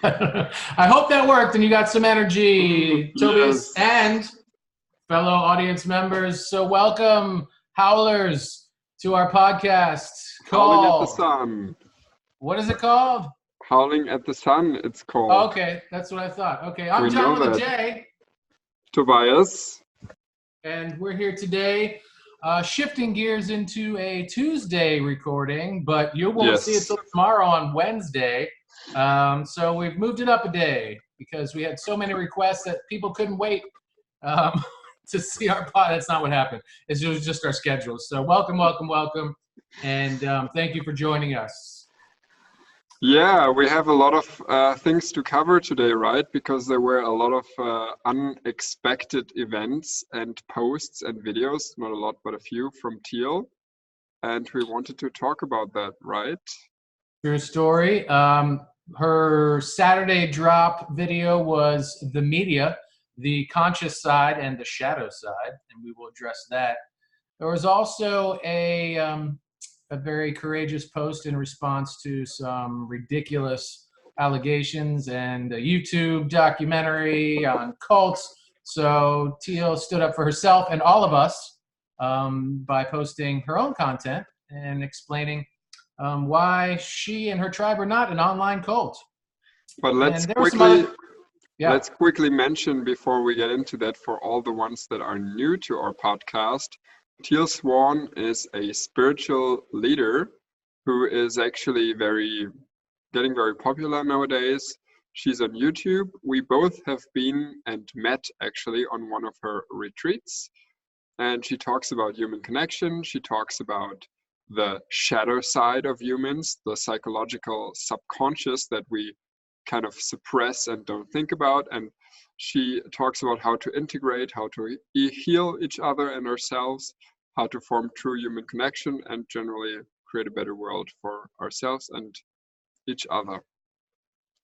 I hope that worked and you got some energy, Tobias Yes. and fellow audience members. So welcome, Howlers, to our podcast Howling at the called, sun. what is it called? Howling at the sun, it's Oh, called. okay, that's what I thought. Okay, I'm We John know with a that. J, Tobias. and we're here today shifting gears into a Tuesday recording, but you won't see it Yes. till tomorrow on Wednesday. So we've moved it up a day because we had so many requests that people couldn't wait to see our pod. That's not what happened. It was just our schedule. So welcome, and thank you for joining us. Yeah, we have a lot of things to cover today, right? Because there were a lot of unexpected events and posts and videos, not a lot, but a few from Teal. And we wanted to talk about that, right? True story. Her Saturday drop video was the media, the conscious side and the shadow side, and we will address that. There was also a very courageous post in response to some ridiculous allegations and a YouTube documentary on cults. So Teal stood up for herself and all of us by posting her own content and explaining why she and her tribe are not an online cult. But And there were some other, yeah. let's quickly mention before we get into that for all the ones that are new to our podcast, Teal Swan is a spiritual leader who is actually getting very popular nowadays. She's on YouTube. We both have been and met actually on one of her retreats. And she talks about human connection. She talks about the shadow side of humans, the psychological subconscious that we kind of suppress and don't think about. And she talks about how to integrate, how to heal each other and ourselves, how to form true human connection, and generally create a better world for ourselves and each other.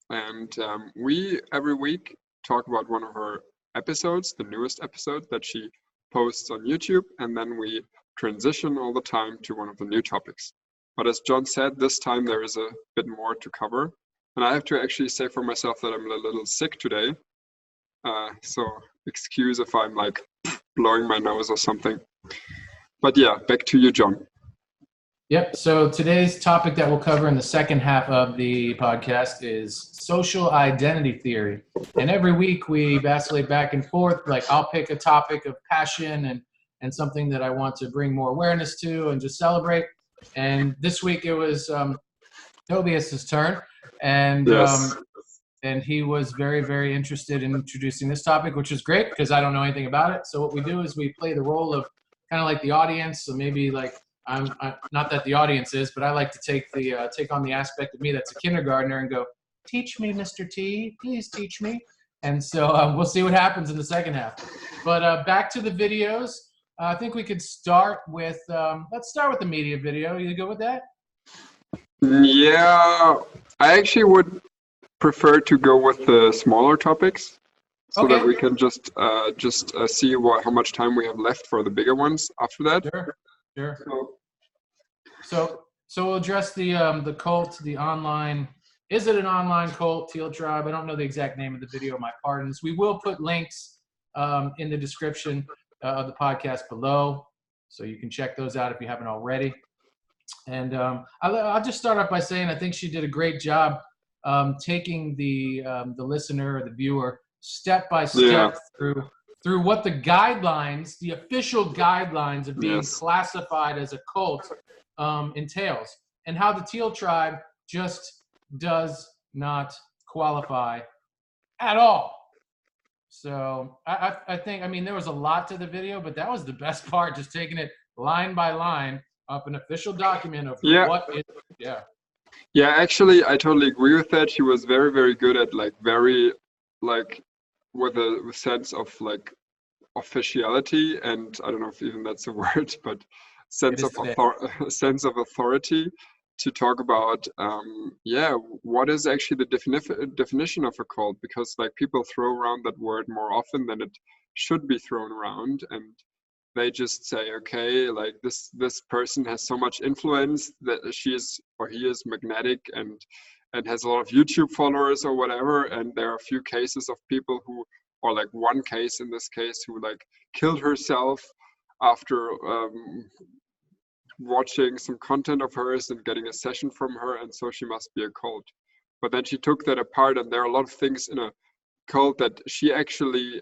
And we every week talk about one of her episodes, the newest episode that she posts on YouTube, and then we transition all the time to one of the new topics. But as John said, this time there is a bit more to cover. And I have to actually say for myself that I'm a little sick today. So excuse if I'm like blowing my nose or something. But yeah, back to you, John. Yep. So today's topic that we'll cover in the second half of the podcast is social identity theory. And every week we vacillate back and forth. Like I'll pick a topic of passion and something that I want to bring more awareness to and just celebrate. And this week it was Tobias's turn. And Yes. And he was very, very interested in introducing this topic, which is great because I don't know anything about it. So what we do is we play the role of kind of like the audience. So maybe like I'm not that the audience is, but I like to take on the aspect of me that's a kindergartner and go, teach me, Mr. T, please teach me. And so we'll see what happens in the second half. But back to the videos. I think we could start with, let's start with the media video. You good with that? Yeah, I actually would prefer to go with the smaller topics so Okay. that we can just see how much time we have left for the bigger ones after that. Sure. So we'll address the cult, the online. Is it an online cult, Teal Tribe? I don't know the exact name of the video. My pardons. We will put links in the description of the podcast below, so you can check those out if you haven't already. And I'll just start off by saying I think she did a great job taking the listener or the viewer step by step through what the guidelines, the official guidelines of being classified as a cult entails, and how the Teal Tribe just does not qualify at all. So I think, I mean, there was a lot to the video, but that was the best part, just taking it line by line up an official document of what is, Yeah, actually, I totally agree with that. She was very, very good at with a sense of like officiality, and I don't know if even that's a word, but sense of authority to talk about what is actually the definition of a cult, because like people throw around that word more often than it should be thrown around, and they just say, okay, like this person has so much influence that she is or he is magnetic and and has a lot of YouTube followers or whatever. And there are a few cases of people who, or like one case in this case, who like killed herself after watching some content of hers and getting a session from her, and so she must be a cult. But then she took that apart, and there are a lot of things in a cult that she actually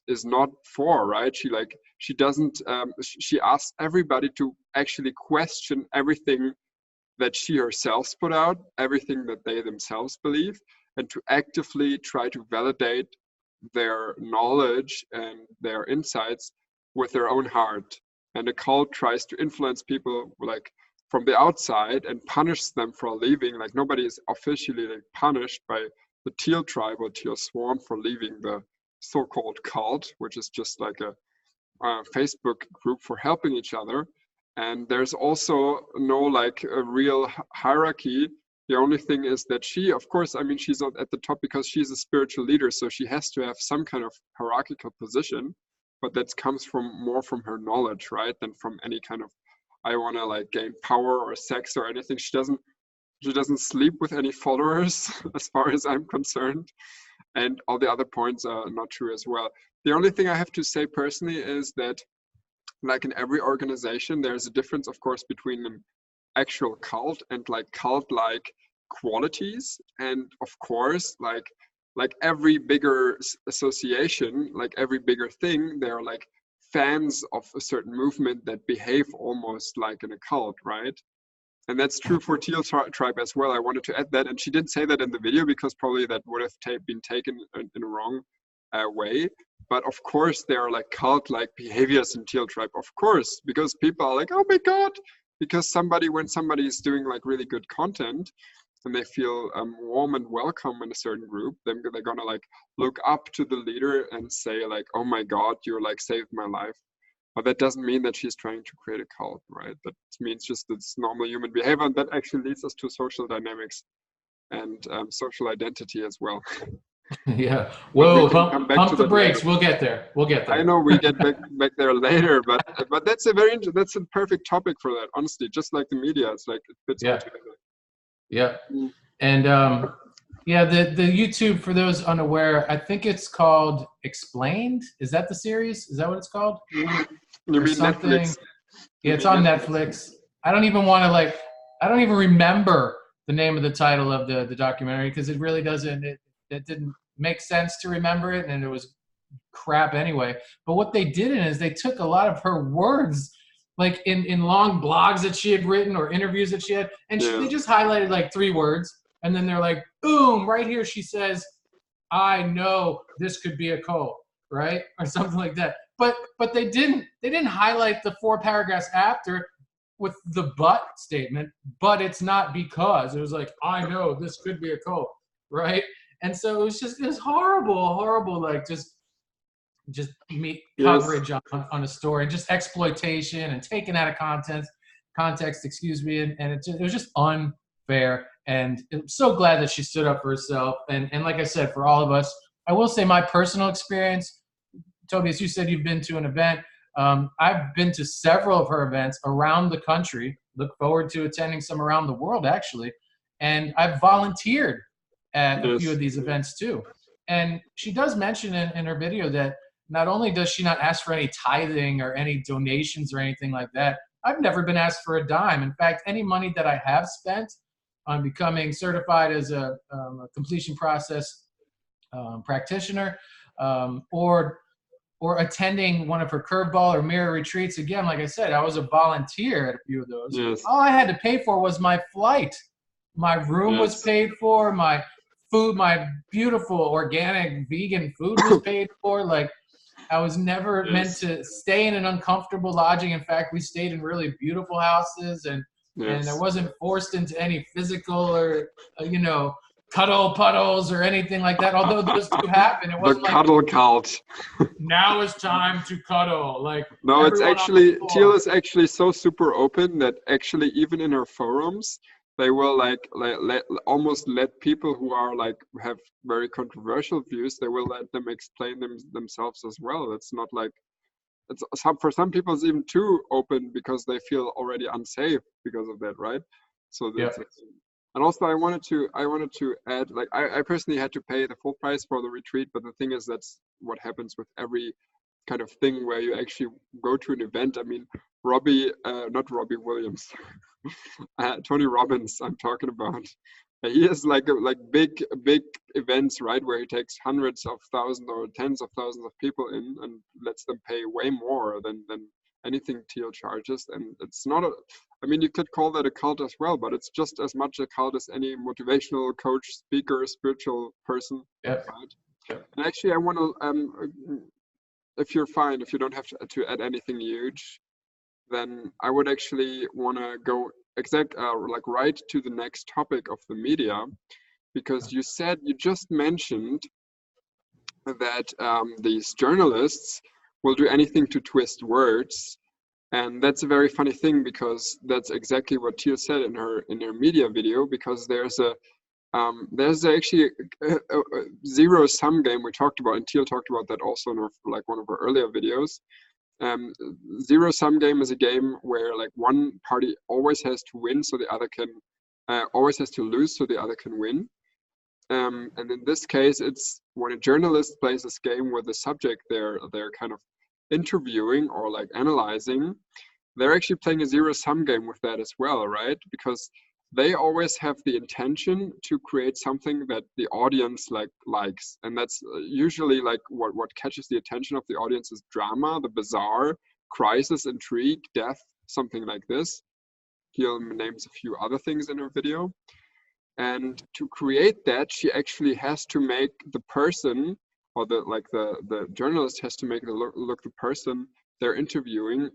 is not for, right? She doesn't she asks everybody to actually question everything that she herself put out, everything that they themselves believe, and to actively try to validate their knowledge and their insights with their own heart. And the cult tries to influence people like from the outside and punish them for leaving. Like nobody is officially like punished by the Teal tribe or Teal Swan for leaving the so-called cult, which is just like a Facebook group for helping each other. And there's also no like a real hierarchy. The only thing is that she, of course, I mean, she's at the top because she's a spiritual leader, so she has to have some kind of hierarchical position, but that comes from more from her knowledge, right, than from any kind of I want to like gain power or sex or anything. She doesn't sleep with any followers, as far as I'm concerned, and all the other points are not true as well. The only thing I have to say personally is that, like in every organization, there's a difference, of course, between an actual cult and like cult-like qualities. And of course, like every bigger association, like every bigger thing, there are like fans of a certain movement that behave almost like in a cult, right? And that's true for Teal tribe as well. I wanted to add that, and she didn't say that in the video because probably that would have been taken in a wrong way. But of course, there are like cult-like behaviors in Teal tribe, of course, because people are like, oh my God, because when somebody is doing like really good content and they feel warm and welcome in a certain group, then they're gonna like look up to the leader and say like, oh my God, you're like saved my life. But that doesn't mean that she's trying to create a cult, right? That means just it's normal human behavior, and that actually leads us to social dynamics and social identity as well. Yeah. But we Whoa, can come back to pump the that brakes. later. We'll get there. We'll get there. I know we get back there later, but that's that's a perfect topic for that. Honestly, just like the media, it's like it fits all together. Yeah. Mm. And yeah, the YouTube, for those unaware, I think it's called Explained. Is that the series? Is that what it's called? You Or mean something? Netflix? Yeah, it's on Netflix. I don't even want to like. I don't even remember the name of the title of the documentary because it really doesn't. It didn't make sense to remember it, and it was crap anyway. But what they did is they took a lot of her words, like in long blogs that she had written or interviews that she had, and they just highlighted like 3 words, and then they're like, boom, right here she says, I know this could be a cult, right? Or something like that. But they didn't highlight the 4 paragraphs after with the but statement, but it's not because. It was like, I know this could be a cult, right? And so it was horrible, like just coverage on a story, just exploitation and taken out of context, excuse me, and it was just unfair. And I'm so glad that she stood up for herself. And like I said, for all of us, I will say my personal experience. Tobias, you said you've been to an event. I've been to several of her events around the country. Look forward to attending some around the world, actually. And I've volunteered at a few of these events too. And she does mention in her video that not only does she not ask for any tithing or any donations or anything like that, I've never been asked for a dime. In fact, any money that I have spent on becoming certified as a completion process practitioner, or attending one of her curveball or mirror retreats. Again, like I said, I was a volunteer at a few of those. Yes. All I had to pay for was my flight. My room was paid for. My food, my beautiful organic vegan food was paid for. Like, I was never meant to stay in an uncomfortable lodging. In fact, we stayed in really beautiful houses, and I wasn't forced into any physical or cuddle puddles or anything like that. Although those do happen, it wasn't the cuddle cult. Now it's time to cuddle. Like, no, it's actually Teal is actually so super open that actually even in her forums they will almost let people who are have very controversial views, they will let them explain themselves as well. It's not like for some people it's even too open because they feel already unsafe because of that, right? So And also, I wanted to add, like, I personally had to pay the full price for the retreat, but the thing is, that's what happens with every kind of thing where you actually go to an event. I mean, not Robbie Williams, Tony Robbins, I'm talking about. He has like big events, right, where he takes hundreds of thousands or tens of thousands of people in and lets them pay way more than anything Teal charges. And it's not a, I mean, you could call that a cult as well, but it's just as much a cult as any motivational coach, speaker, spiritual person, Yep. right? Yep. And actually, I want to, if you're fine, if you don't have to add anything huge, then I would actually want to go like right to the next topic of the media, because you just mentioned that these journalists will do anything to twist words, and that's a very funny thing, because that's exactly what Teal said in her media video. Because there's actually a zero sum game we talked about, and Teal talked about that also in like one of our earlier videos. Zero sum game is a game where like one party always has to win, so the other can always has to lose, so the other can win. And in this case, it's when a journalist plays this game with the subject they're kind of interviewing or like analyzing, they're actually playing a zero sum game with that as well, right? Because they always have the intention to create something that the audience likes, and that's usually like what catches the attention of the audience is drama, the bizarre, crisis, intrigue, death, something like this. He names a few other things in her video, and to create that, she actually has to make the person, or the journalist has to make the person they're interviewing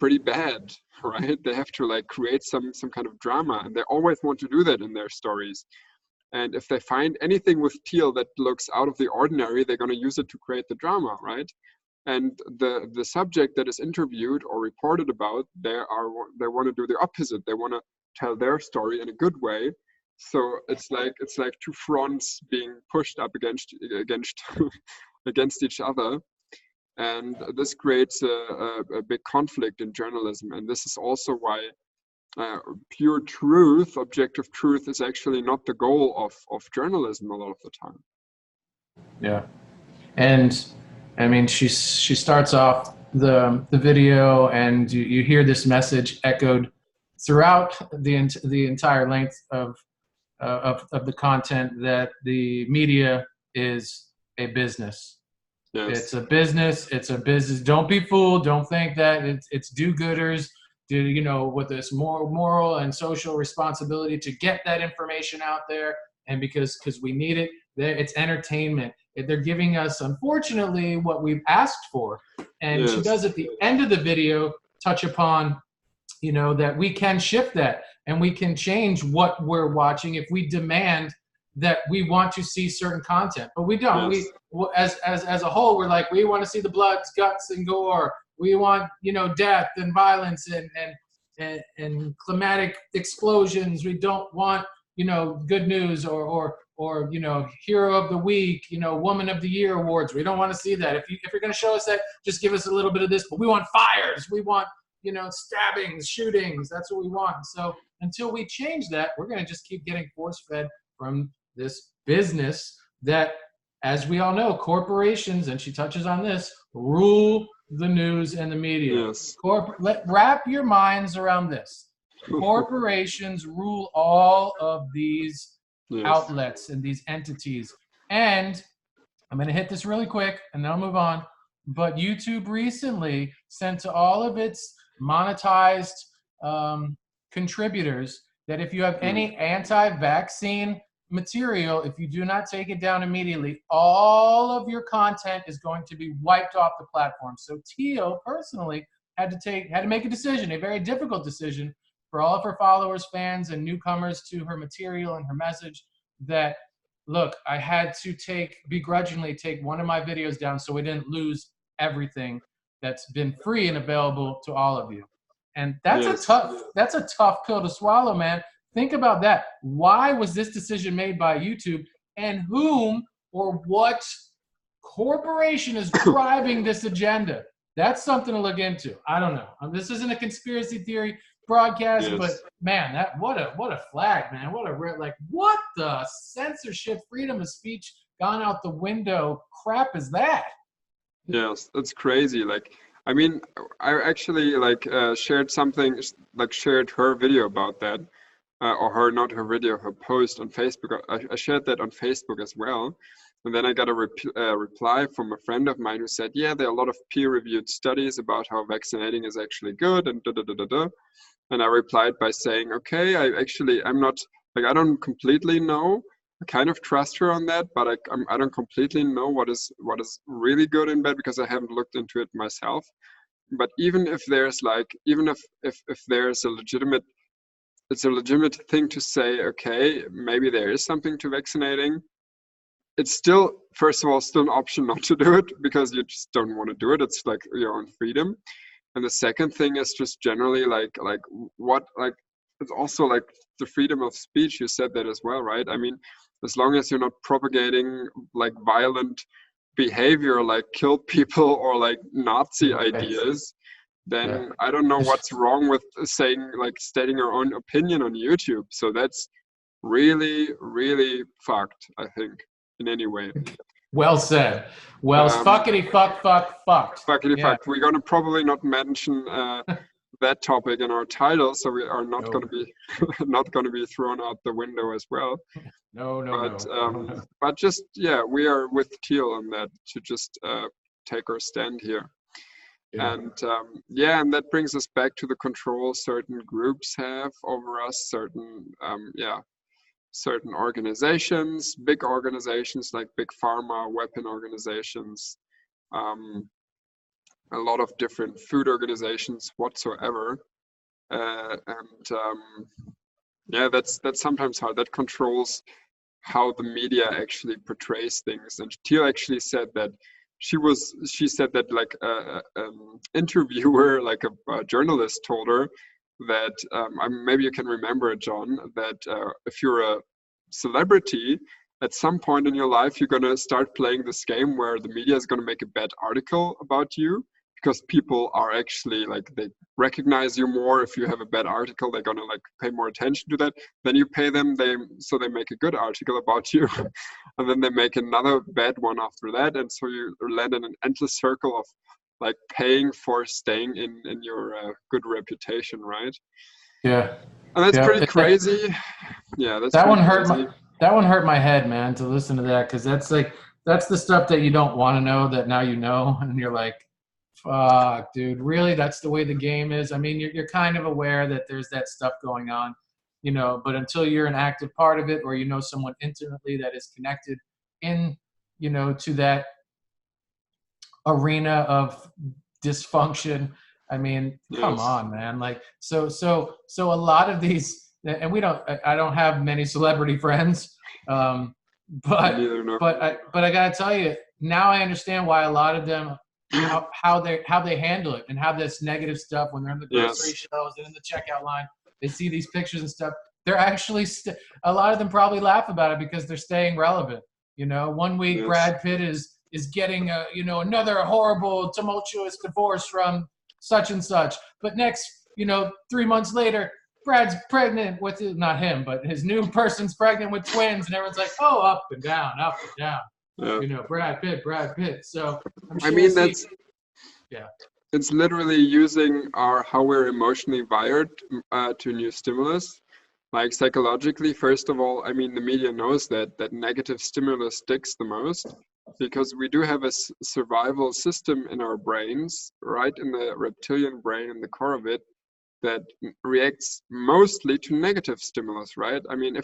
pretty bad, right? They have to like create some kind of drama, and they always want to do that in their stories. And if they find anything with Teal that looks out of the ordinary, they're going to use it to create the drama, right? And the subject that is interviewed or reported about, they want to do the opposite. They want to tell their story in a good way. So it's like two fronts being pushed up against against each other. And this creates a big conflict in journalism. And this is also why pure truth, objective truth, is actually not the goal of journalism a lot of the time. Yeah. And I mean, she starts off the video, and you hear this message echoed throughout the entire length of the content, that the media is a business. Yes. It's a business. It's a business. Don't be fooled. Don't think that it's do-gooders, with this moral and social responsibility to get that information out there, and because we need it. It's entertainment. They're giving us, unfortunately, what we've asked for. And Yes. She does at the end of the video touch upon, that we can shift that, and we can change what we're watching if we demand that we want to see certain content. But we don't. Yes. We as a whole, we're like, we want to see the blood, guts, and gore. We want, death and violence and climatic explosions. We don't want, good news or hero of the week, woman of the year awards. We don't want to see that. If you're going to show us that, just give us a little bit of this. But we want fires. We want, stabbings, shootings. That's what we want. So until we change that, we're going to just keep getting force-fed from this business that, as we all know, corporations, and she touches on this, rule the news and the media. Yes. Wrap your minds around this. Corporations rule all of these outlets and these entities. And I'm going to hit this really quick, and then I'll move on. But YouTube recently sent to all of its monetized contributors that if you have any anti-vaccine material, if you do not take it down immediately, all of your content is going to be wiped off the platform. So Teal personally had to make a decision, a very difficult decision for all of her followers, fans, and newcomers to her material and her message, that, look, I had to begrudgingly take one of my videos down so we didn't lose everything that's been free and available to all of you. And that's a tough pill to swallow, man. Think about that. Why was this decision made by YouTube, and whom or what corporation is driving this agenda? That's something to look into. I don't know. This isn't a conspiracy theory. broadcast. But Yes. man, that what a flag, man. Like what the censorship, freedom of speech gone out the window crap is that? Yes, that's crazy. Like, I mean, I actually like shared something, like shared her video about that, or her, not her video, her post on Facebook. I shared that on Facebook as well. And then I got a reply from a friend of mine who said, yeah, there are a lot of peer-reviewed studies about how vaccinating is actually good and da da da da da. And I replied by saying, okay, I'm not, like, I don't completely know. I kind of trust her on that, but I don't completely know what is really good and bad because I haven't looked into it myself. But even if there's like, even if there's a legitimate, it's a legitimate thing to say, okay, maybe there is something to vaccinating. It's still, first of all, still an option not to do it because you just don't want to do it. It's like your own freedom. And the second thing is just generally like what, like, it's also like the freedom of speech. You said that as well, right? I mean, as long as you're not propagating like violent behavior, like kill people or like Nazi Right. ideas, Yeah. then I don't know what's wrong with saying, like, stating your own opinion on YouTube. So that's really, really fucked, I think, in any way. Well said. Well, Um, fuckity fucked. Fuckity Yeah. fuck. We're gonna probably not mention that topic in our title, so we are not gonna No. be not gonna be thrown out the window as well. No, no, But no, no, no. just, yeah, we are with Teal on that to just take our stand here. Yeah. And yeah, and that brings us back to the control certain groups have over us, certain certain organizations, big organizations like big pharma, weapon organizations, um, a lot of different food organizations whatsoever. And yeah, that's sometimes hard. That controls how the media actually portrays things. And Teal actually said that she said that like interviewer, like a journalist, told her that maybe you can remember it, John, that if you're a celebrity, at some point in your life, you're going to start playing this game where the media is going to make a bad article about you because people are actually like, they recognize you more. If you have a bad article, they're going to like pay more attention to that. Then you pay them, so they make a good article about you, and then they make another bad one after that, and so you land in an endless circle of like paying for staying in your good reputation, right? Yeah. And that's Yeah. pretty crazy. Yeah, that's That pretty one hurt crazy. my head, man, to listen to that, because that's the stuff that you don't want to know that now you know, and you're like, fuck, dude, really? That's the way the game is. I mean, you're kind of aware that there's that stuff going on, but until you're an active part of it, or you know someone intimately that is connected in, to that arena of dysfunction. I mean, come Yes. on, man. Like, so a lot of these, and I don't have many celebrity friends, Me but neither, no. I gotta tell you, now I understand why a lot of them, how they handle it, and how this negative stuff when they're in the grocery Yes. shelves and in the checkout line, they see these pictures and stuff. They're actually a lot of them probably laugh about it because they're staying relevant. One week Yes. Brad Pitt is getting another horrible tumultuous divorce from such and such, but next 3 months later Brad's pregnant with, not him, but his new person's pregnant with twins, and everyone's like, oh, up and down, up and down. Yeah. Brad Pitt. So I'm I sure we'll mean, see. Yeah. it's literally using how we're emotionally wired to new stimulus. Like psychologically, first of all, I mean, the media knows that negative stimulus sticks the most because we do have a survival system in our brains, right in the reptilian brain, in the core of it, that reacts mostly to negative stimulus, right? I mean,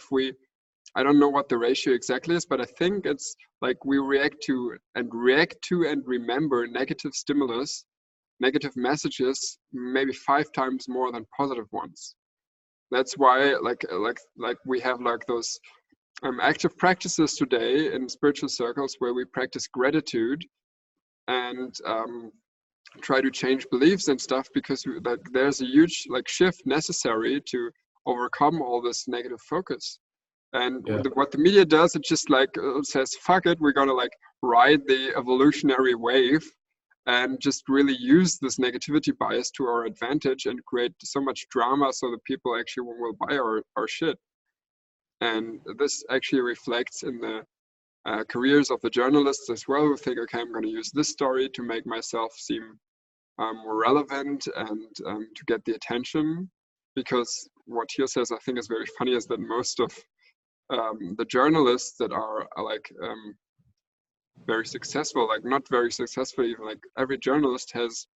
I don't know what the ratio exactly is, but I think it's like we react to and remember negative stimulus, negative messages, maybe 5 times more than positive ones. That's why like we have like those active practices today in spiritual circles where we practice gratitude and try to change beliefs and stuff, because like there's a huge like shift necessary to overcome all this negative focus. And Yeah. what the media does, it just like says, fuck it, we're gonna like ride the evolutionary wave and just really use this negativity bias to our advantage and create so much drama so that people actually will buy our shit. And this actually reflects in the careers of the journalists as well, who think, okay, I'm going to use this story to make myself seem more relevant and to get the attention. Because what Teal says, I think, is very funny, is that most of the journalists that are like very successful, like not very successful even, like every journalist has,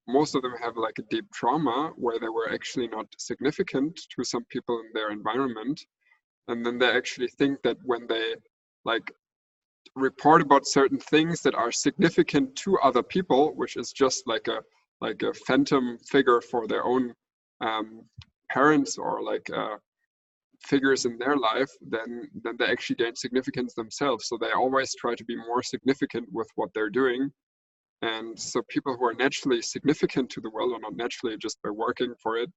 most of them have like a deep trauma where they were actually not significant to some people in their environment. And then they actually think that when they like report about certain things that are significant to other people, which is just like a phantom figure for their own parents or like figures in their life, then they actually gain significance themselves. So they always try to be more significant with what they're doing. And so people who are naturally significant to the world, or not naturally just by working for it,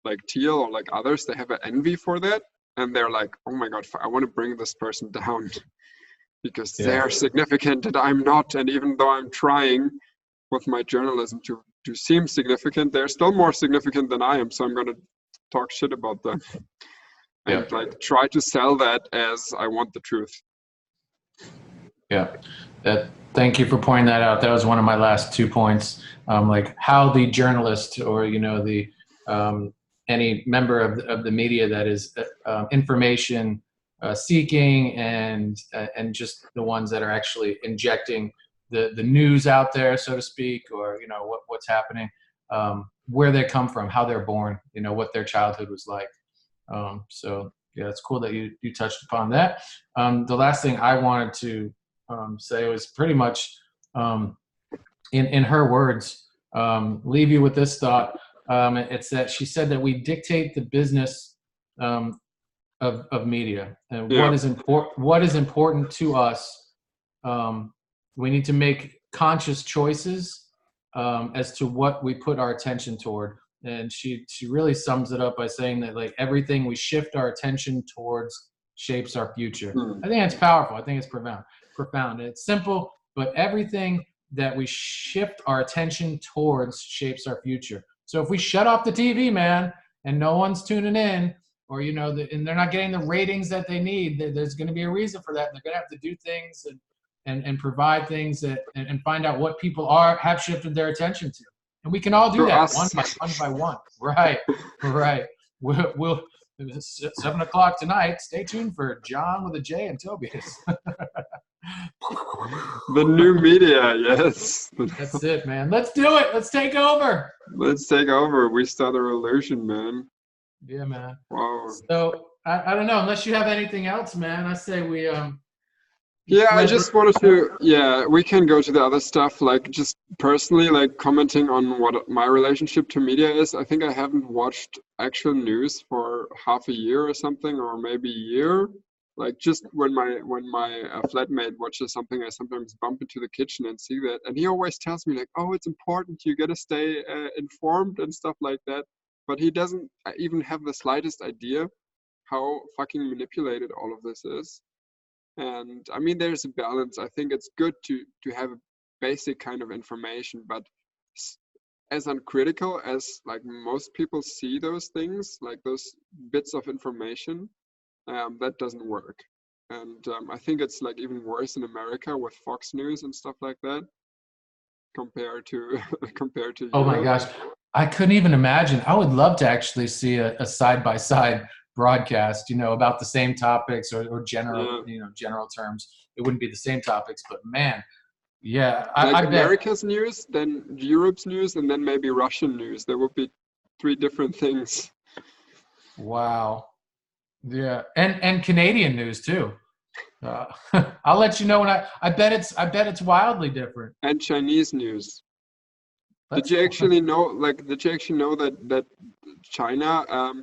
like Teal or like others, they have an envy for that. And they're like, oh my God, I want to bring this person down because they're significant and I'm not. And even though I'm trying with my journalism to seem significant, they're still more significant than I am. So I'm going to talk shit about them and like try to sell that as I want the truth. Yeah. Thank you for pointing that out. That was one of my last 2 points. Like how the journalist or, you know, the any member of the media that is information seeking and just the ones that are actually injecting the news out there, so to speak, or, you know, what's happening, where they come from, how they're born, you know, what their childhood was like. So yeah, it's cool that you touched upon that. The last thing I wanted to say was pretty much in her words, leave you with this thought. It's that she said that we dictate the business of media and what is important to us. We need to make conscious choices as to what we put our attention toward. And she really sums it up by saying that like everything we shift our attention towards shapes our future. I think it's powerful. I think it's profound. It's simple, but everything that we shift our attention towards shapes our future. So if we shut off the TV, man, and no one's tuning in, or, you know, and they're not getting the ratings that they need, there's going to be a reason for that. They're going to have to do things and provide things that and find out what people have shifted their attention to. And we can all do that one by one. Right. We'll 7 o'clock tonight. Stay tuned for John with a J and Tobias. The new media, yes. That's it, man. Let's do it. Let's take over. Let's take over. We start a revolution, man. Yeah, man. Wow. So I don't know, unless you have anything else, man. I say we yeah, I just wanted to, we can go to the other stuff, like just personally, like commenting on what my relationship to media is. I think I haven't watched actual news for half a year or something, or maybe a year. Like just when my flatmate watches something, I sometimes bump into the kitchen and see that. And he always tells me like, oh, it's important, you gotta stay informed and stuff like that. But he doesn't even have the slightest idea how fucking manipulated all of this is. And I mean, there's a balance. I think it's good to have a basic kind of information, but as uncritical as like most people see those things, like those bits of information, that doesn't work. And I think it's like even worse in America with Fox News and stuff like that, compared to Oh my gosh, I couldn't even imagine. I would love to actually see a side-by-side broadcast, you know, about the same topics or general, you know, general terms. It wouldn't be the same topics, but man, yeah, I America's bet. news, then Europe's news, and then maybe Russian news. There would be 3 different things. Wow. Yeah, and Canadian news too. I'll let you know when I bet it's wildly different. And Chinese news. Did you actually know that China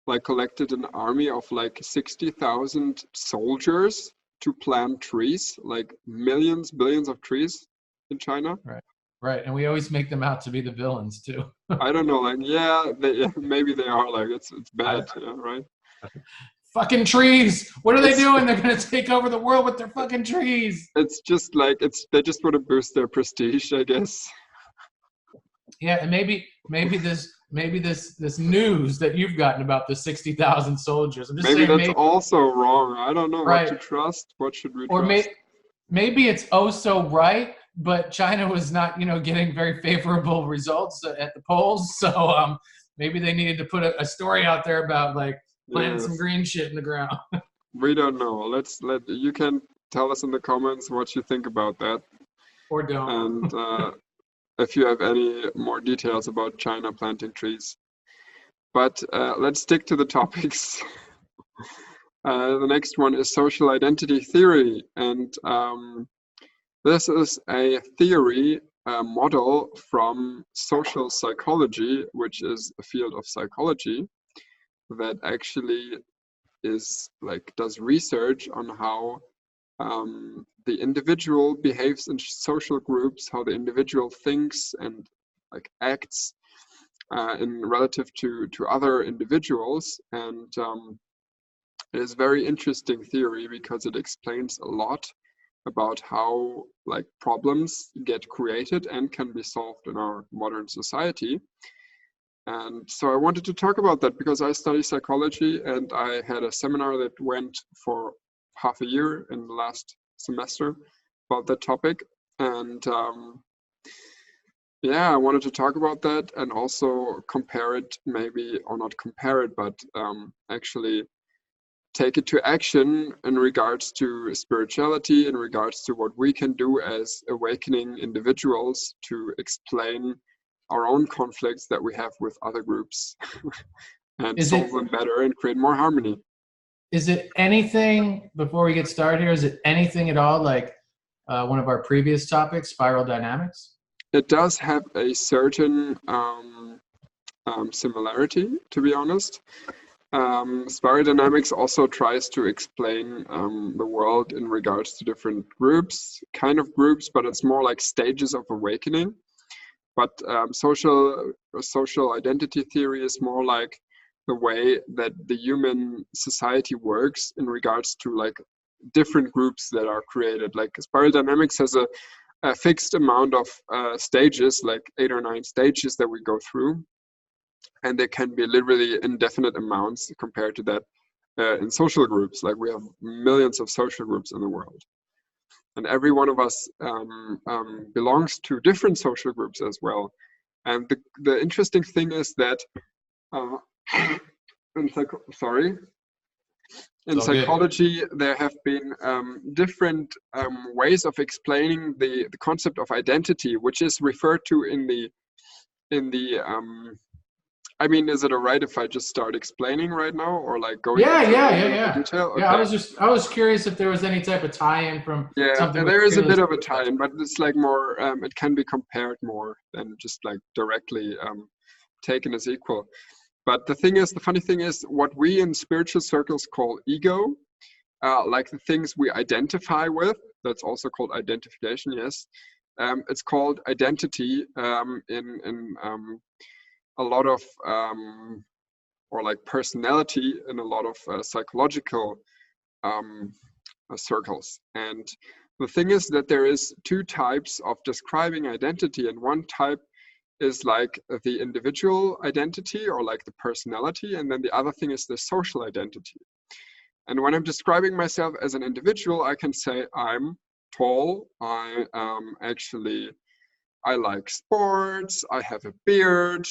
like collected an army of like 60,000 soldiers to plant trees, like billions of trees in China? Right, and we always make them out to be the villains too. I don't know, like maybe they are, like it's bad, right? fucking trees. What are they doing? They're going to take over the world with their fucking trees. It's just like they just want to boost their prestige, I guess. Yeah, and maybe this news that you've gotten about the 60,000 soldiers. I'm just Maybe saying that's also wrong. I don't know right. what to trust. What should we or trust? Maybe it's oh so right, but China was not, getting very favorable results at the polls. So maybe they needed to put a story out there about like planting some green shit in the ground. We don't know. You can tell us in the comments what you think about that. Or don't. And if you have any more details about China planting trees. But let's stick to the topics. The next one is social identity theory. And this is a theory model from social psychology, which is a field of psychology that actually does research on how the individual behaves in social groups, how the individual thinks and acts in relative to other individuals. And it is very interesting theory because it explains a lot about how problems get created and can be solved in our modern society. And so I wanted to talk about that because I study psychology and I had a seminar that went for half a year in the last semester about that topic. And yeah, I wanted to talk about that and also compare it, maybe, or not compare it, but actually take it to action in regards to spirituality, in regards to what we can do as awakening individuals to explain our own conflicts that we have with other groups and solve them better and create more harmony. Is it anything, before we get started here, is it anything at all like one of our previous topics, spiral dynamics? It does have a certain similarity, to be honest. Spiral dynamics also tries to explain the world in regards to different groups, but it's more like stages of awakening. But social identity theory is more like the way that the human society works in regards to different groups that are created. Like spiral dynamics has a fixed amount of stages, like 8 or 9 stages that we go through. And there can be literally indefinite amounts compared to that in social groups. Like we have millions of social groups in the world. And every one of us belongs to different social groups as well. And the interesting thing is that in psychology, there have been different ways of explaining the concept of identity, which is referred to in the I mean, is it alright if I just start explaining right now, or going into detail? Okay. Yeah, I was curious if there was any type of tie-in from something. There is a bit of a tie-in, but it's more. It can be compared more than just directly taken as equal. But the funny thing is, what we in spiritual circles call ego, the things we identify with. That's also called identification. Yes, it's called identity in a lot of or personality in a lot of psychological circles. And the thing is that there is 2 types of describing identity, and one type is the individual identity or the personality, and then the other thing is the social identity. And when I'm describing myself as an individual, I can say I'm tall, I like sports, I have a beard,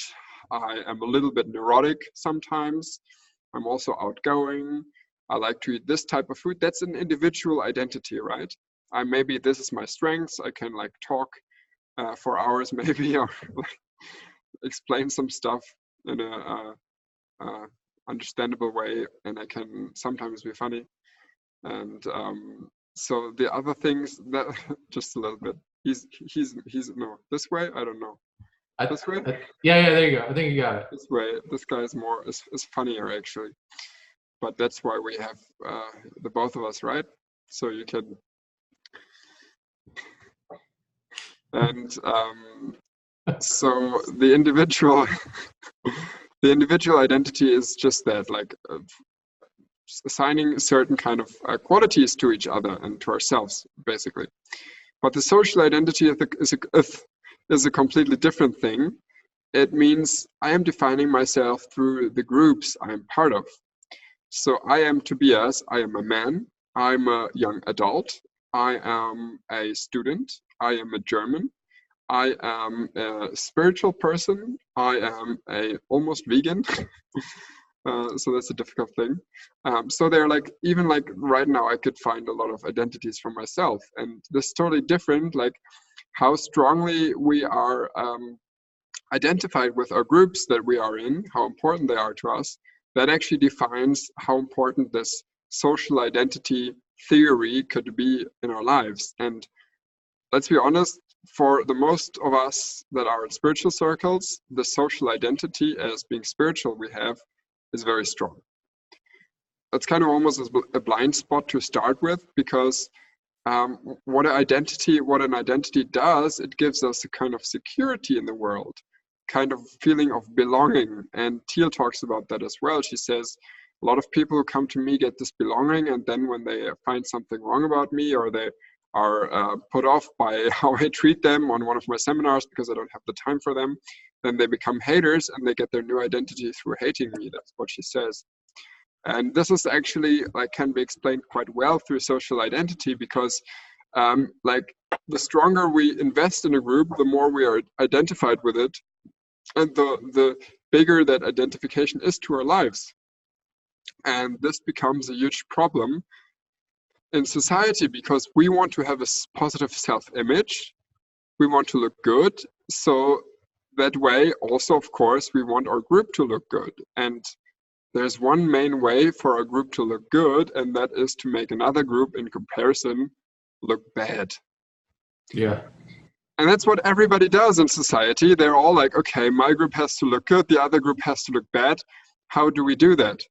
I am a little bit neurotic sometimes. I'm also outgoing. I like to eat this type of food. That's an individual identity, right? Maybe this is my strengths. I can talk for hours maybe, or explain some stuff in a understandable way, and I can sometimes be funny. And so the other things that just a little bit. He's no, this way. I don't know. This way? Yeah, there you go. I think you got it. This way. This guy is funnier actually. But that's why we have the both of us, right? So you can. And so the individual identity is just that, assigning certain kind of qualities to each other and to ourselves, basically. But the social identity is a completely different thing. It means I am defining myself through the groups I am part of. So I am Tobias, I am a man, I'm a young adult, I am a student, I am a German, I am a spiritual person, I am a almost vegan. So that's a difficult thing. So they're like, even like right now, I could find a lot of identities for myself, and this is totally different. Like how strongly we are identified with our groups that we are in, how important they are to us. That actually defines how important this social identity theory could be in our lives. And let's be honest, for the most of us that are in spiritual circles, the social identity as being spiritual we have is very strong. That's kind of almost a blind spot to start with, because what an identity does, it gives us a kind of security in the world, kind of feeling of belonging. And Teal talks about that as well. She says a lot of people who come to me get this belonging, and then when they find something wrong about me, or they are put off by how I treat them on one of my seminars because I don't have the time for them, then they become haters and they get their new identity through hating me. That's what she says. And this is actually like can be explained quite well through social identity, because like the stronger we invest in a group, the more we are identified with it, and the bigger that identification is to our lives. And this becomes a huge problem in society, because we want to have a positive self-image, we want to look good, so that way also, of course, we want our group to look good. And there's one main way for our group to look good, and that is to make another group in comparison look bad. Yeah. And that's what everybody does in society. They're all like, okay, my group has to look good, the other group has to look bad. How do we do that?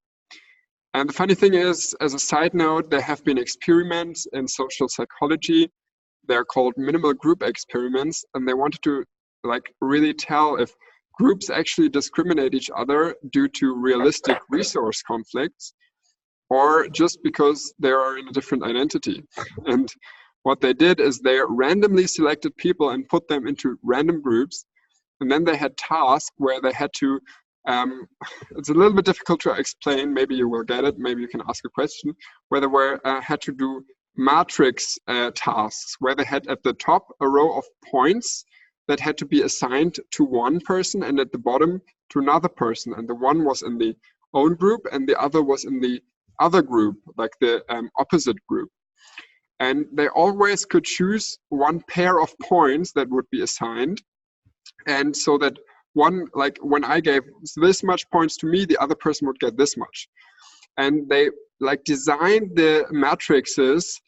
And the funny thing is, as a side note, there have been experiments in social psychology. They're called minimal group experiments, and they wanted to like really tell if groups actually discriminate each other due to realistic resource conflicts, or just because they are in a different identity. And what they did is they randomly selected people and put them into random groups, and then they had tasks where they had to it's a little bit difficult to explain. Maybe you will get it. Maybe you can ask a question. Where they were had to do matrix tasks, where they had at the top a row of points that had to be assigned to one person, and at the bottom to another person. And the one was in the own group, and the other was in the other group, like the opposite group. And they always could choose one pair of points that would be assigned, and so that one, like when I gave this much points to me, the other person would get this much. And they like designed the matrices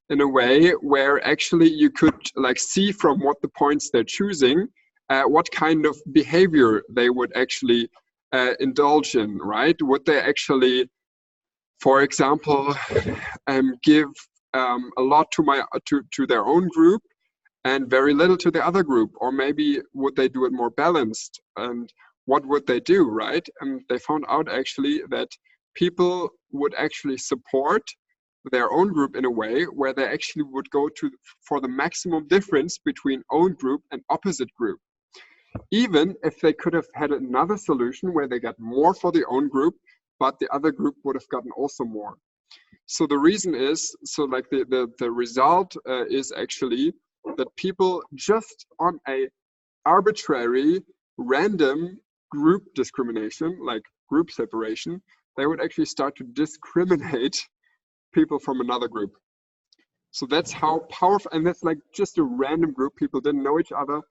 in a way where actually you could like see from what the points they're choosing, what kind of behavior they would actually indulge in, right? Would they actually, for example, give a lot to their own group and very little to the other group? Or maybe would they do it more balanced? And what would they do, right? And they found out actually that people would actually support their own group in a way where they actually would go for the maximum difference between own group and opposite group. Even if they could have had another solution where they got more for the own group, but the other group would have gotten also more. So the reason is, so like the result is actually that people just on a arbitrary random group discrimination, like group separation, they would actually start to discriminate people from another group. So that's how powerful, and that's like just a random group. People didn't know each other,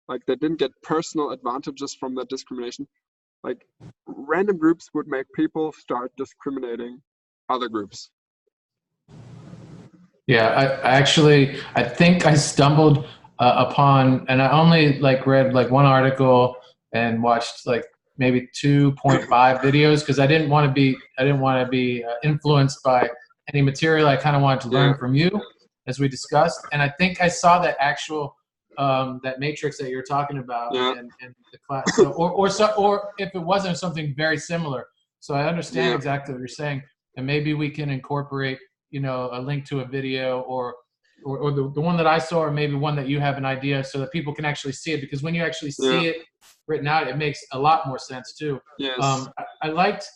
like they didn't get personal advantages from that discrimination. Like random groups would make people start discriminating other groups. Yeah, I think I stumbled upon, and I only like read like one article and watched like maybe 2.5 videos, because I didn't want to be influenced by any material. I kind of wanted to learn from you, as we discussed. And I think I saw that actual that matrix that you're talking about in the class. So, or if it wasn't, something very similar. So I understand exactly what you're saying. and maybe we can incorporate, a link to a video, or the one that I saw, or maybe one that you have an idea, so that people can actually see it. Because when you actually Yeah. see it written out, it makes a lot more sense too. Yes. I liked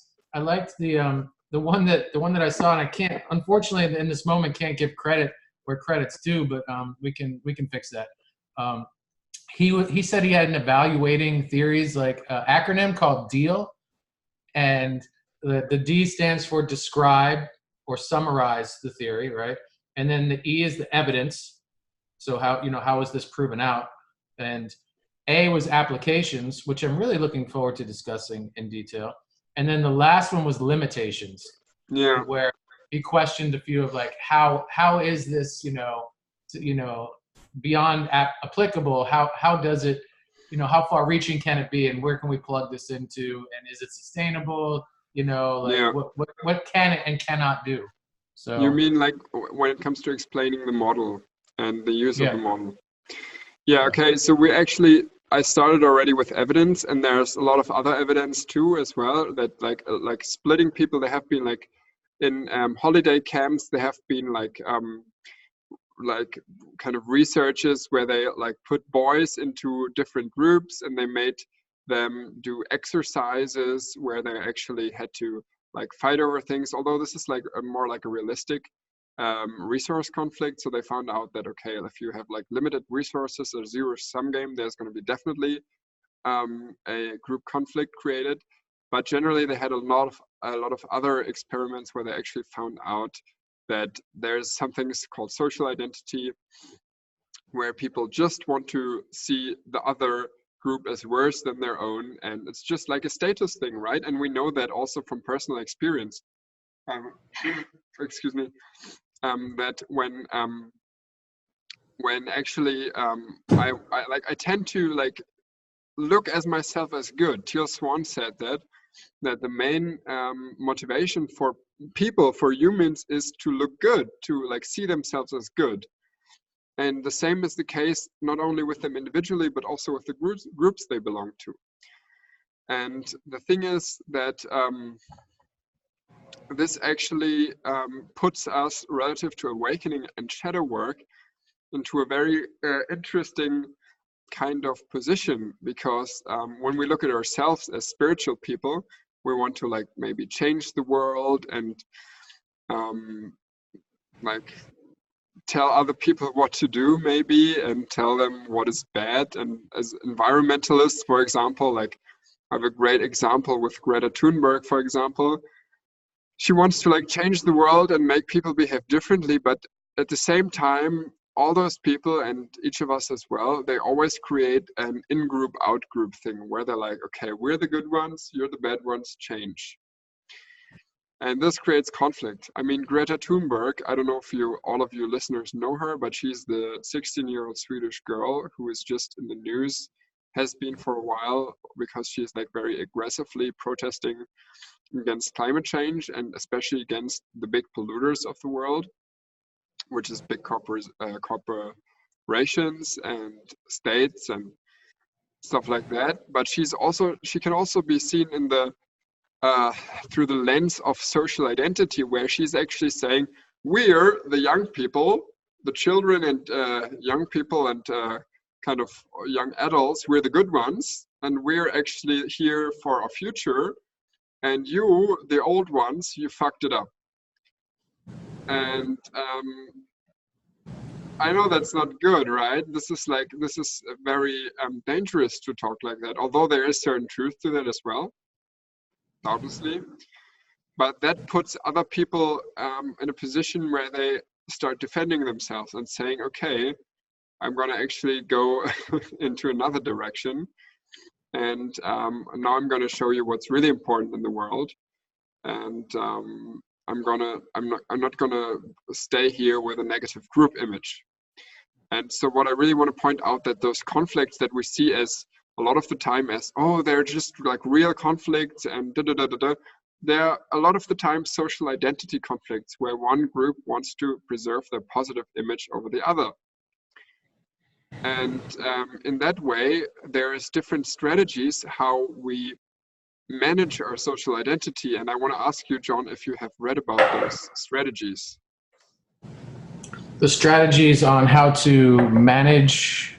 the one that I saw, and I can't, unfortunately, in this moment, can't give credit where credit's due, but we can fix that. Um, he said he had an evaluating theories like acronym called DEAL, and the D stands for describe or summarize the theory, right? And then the E is the evidence. So how is this proven out? And A was applications, which I'm really looking forward to discussing in detail. And then the last one was limitations, Yeah. where he questioned a few of like how is this beyond applicable? How does it, how far reaching can it be, and where can we plug this into, and is it sustainable? Like Yeah. what can it and cannot do. You So mean like when it comes to explaining the model and the use of the yeah, model? Yeah, okay. So I started already with evidence, and there's a lot of other evidence too as well, that like splitting people. They have been like in holiday camps. They have been like kind of researches where they like put boys into different groups, and they made them do exercises where they actually had to like fight over things. Although this is like more like a realistic resource conflict. So they found out that, okay, if you have like limited resources, a zero-sum game, there's going to be definitely a group conflict created. But generally, they had a lot of other experiments where they actually found out that there's something called social identity, where people just want to see the other group as worse than their own, and it's just like a status thing, right? And we know that also from personal experience. Excuse me. That when actually I tend to like look as myself as good. Teal Swan said that the main motivation for people, for humans, is to look good, to like see themselves as good. And the same is the case not only with them individually, but also with the groups they belong to. And the thing is that this actually puts us, relative to awakening and shadow work, into a very interesting kind of position, because when we look at ourselves as spiritual people, we want to like maybe change the world and like tell other people what to do maybe, and tell them what is bad. And as environmentalists, for example, like I have a great example with Greta Thunberg, for example. She wants to like change the world and make people behave differently, but at the same time, all those people, and each of us as well, they always create an in-group, out-group thing where they're like, okay, we're the good ones, you're the bad ones, change. And this creates conflict. I mean, Greta Thunberg, I don't know if all of you listeners know her, but she's the 16-year-old Swedish girl who is just in the news, has been for a while, because she's like very aggressively protesting against climate change, and especially against the big polluters of the world, which is big corporations and states and stuff like that. But she can also be seen in the through the lens of social identity, where she's actually saying, we're the young people, the children and young people and kind of young adults, we're the good ones, and we're actually here for our future, and you, the old ones, you fucked it up. And I know that's not good, right? This is very dangerous to talk like that, although there is certain truth to that as well, obviously. But that puts other people in a position where they start defending themselves and saying, okay, I'm going to actually go into another direction. And now I'm going to show you what's really important in the world. And I'm not going to stay here with a negative group image. And so what I really want to point out, that those conflicts that we see as a lot of the time as, oh, they're just like real conflicts and da-da-da-da-da. They're a lot of the time social identity conflicts, where one group wants to preserve their positive image over the other. And in that way, there is different strategies how we manage our social identity. And I want to ask you, John, if you have read about those strategies. The strategies on how to manage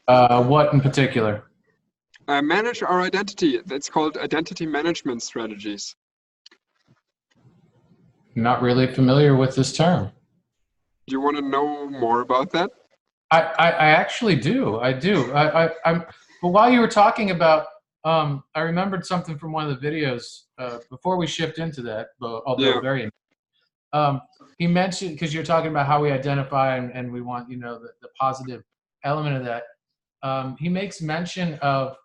what in particular? Manage our identity. That's called identity management strategies. Not really familiar with this term. Do you want to know more about that? I actually do. I do. I'm. But while you were talking about, I remembered something from one of the videos before we shift into that, although Yeah. very. He mentioned, because you're talking about how we identify and we want, you know, the positive element of that. He makes mention of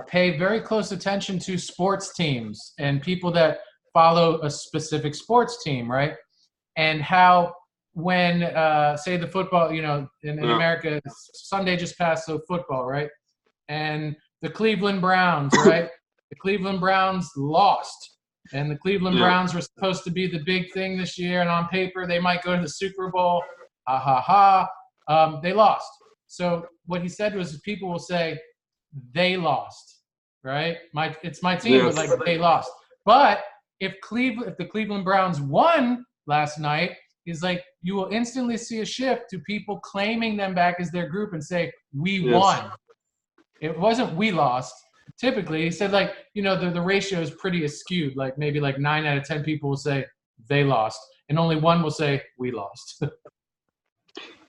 pay very close attention to sports teams and people that follow a specific sports team, right? And how when say the football, you know, in America, Sunday just passed, so football, right? And the Cleveland Browns, right? The Cleveland Browns lost, and the Cleveland Browns were supposed to be the big thing this year, and on paper they might go to the Super Bowl. Ha ha ha! They lost. So what he said was, people will say they lost, right? It's my team, but like they lost. But if the Cleveland Browns won last night, is like you will instantly see a shift to people claiming them back as their group and say, we won. It wasn't we lost. Typically, he said, like, you know, the ratio is pretty skewed. Like maybe like 9 out of 10 people will say they lost, and only one will say we lost.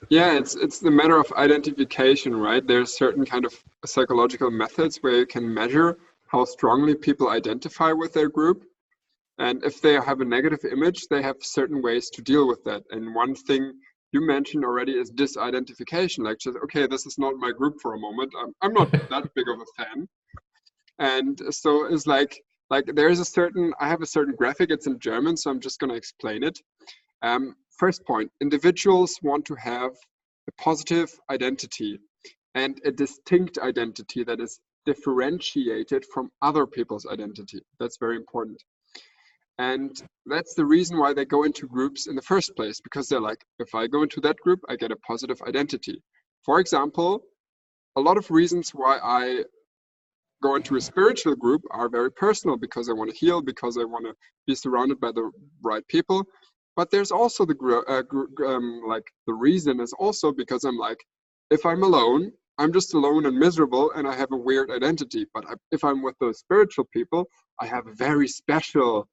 Yeah, it's the matter of identification, right? There's certain kind of psychological methods where you can measure how strongly people identify with their group. And if they have a negative image, they have certain ways to deal with that. And one thing you mentioned already is disidentification. Like, just, okay, this is not my group for a moment. I'm not that big of a fan. And so it's like there's a certain, I have a certain graphic, it's in German, so I'm just going to explain it. First point, individuals want to have a positive identity and a distinct identity that is differentiated from other people's identity. That's very important. And that's the reason why they go into groups in the first place, because they're like, if I go into that group, I get a positive identity. For example, a lot of reasons why I go into a spiritual group are very personal, because I want to heal, because I want to be surrounded by the right people. But there's also the reason is also because I'm like, if I'm alone, I'm just alone and miserable, and I have a weird identity. But if I'm with those spiritual people, I have a very special